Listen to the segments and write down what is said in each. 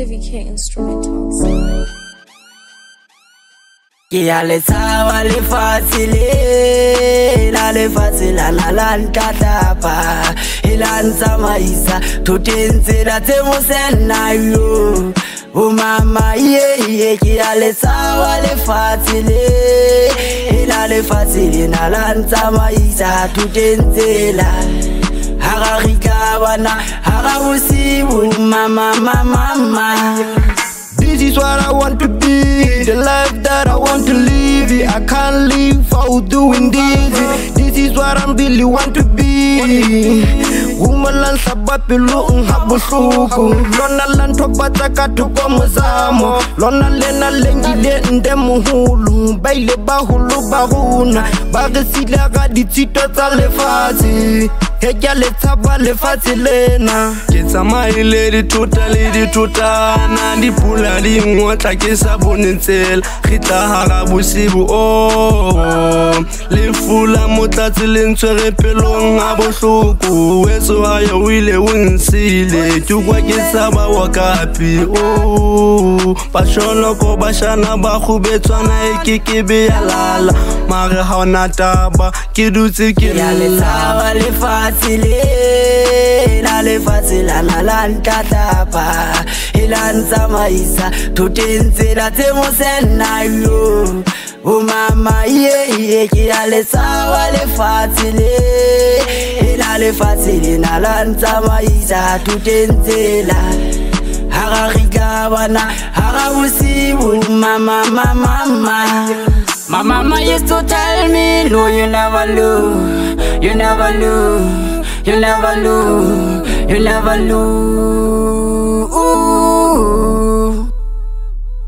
CVK Instrumentals. Ya le tsaba le fatile la le fatila la lantata ilanza maisa tutenze la temosena yo o mama ye ya le tsaba le fatile la le fatile na lanza maisa tutenze la harika bana harabusibu mama. This is what I want to be, the life that I want to live. I can't live without doing this. This is what I really want to be. Woman sabapilu nghabusuku lona lanto bataka tuko muzamo lona lena lengile ndemuhulu baile bahulu bahuna bagesila ga ditito tsa lefatshe Heja le tsaba le fatilena ke tsamaile di tutana di pula di ngotla ke sa bonetsela khitla hara bosibu le fula motlatsi le ntshwere pelong a bohloko wetso ayo o ile o nsile ke kwa ke tsaba wa kapi basholo ko bashana ba khubetswana ke be ya lala mare ha ona taba ke dutse ke ya le tsaba le la le fatila na lantata ilanza maisa tutenze la temosena yo o mama ye ya le tsaba le fatile la le fatile na lanza maisa tutenze la harika bana harabusibu mama. My mama used to tell me, no, you never lose, you never lose, you never lose, you never lose.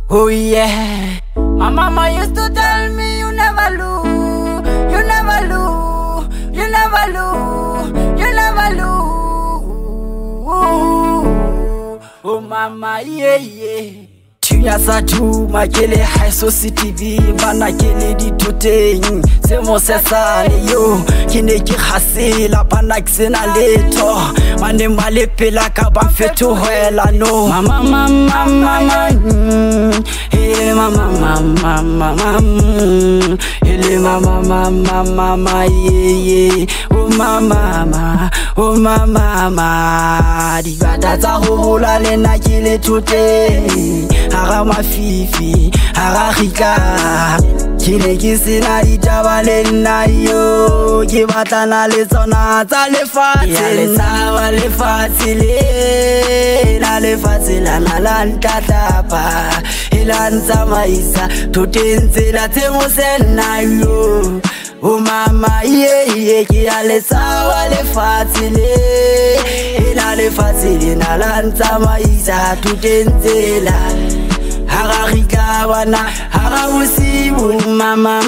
Oh yeah. My mama used to tell me, you never lose, you never lose, you never lose, you never lose. Oh mama, yeah. Ya sa tu makele high society bana kele di toteng se mo sesane yo kine ki khasela bana ksena leto mane male pela ka ba feto hoela no mama he mama ele mama ye oh mama di bata tsa ho hola le na kele toteng Hara mafifi, hara khika Kine kisina itaba le nayo Ke batana le tsona tsa lefatshe Ya le tsaba lefatshe la lefatshe na lantatapa Ilanza maisa tutenze la temosena yo o mama ye ya le tsaba lefatshe la lefatshe na lanza maisa tutenze la harika bana harabusibu mama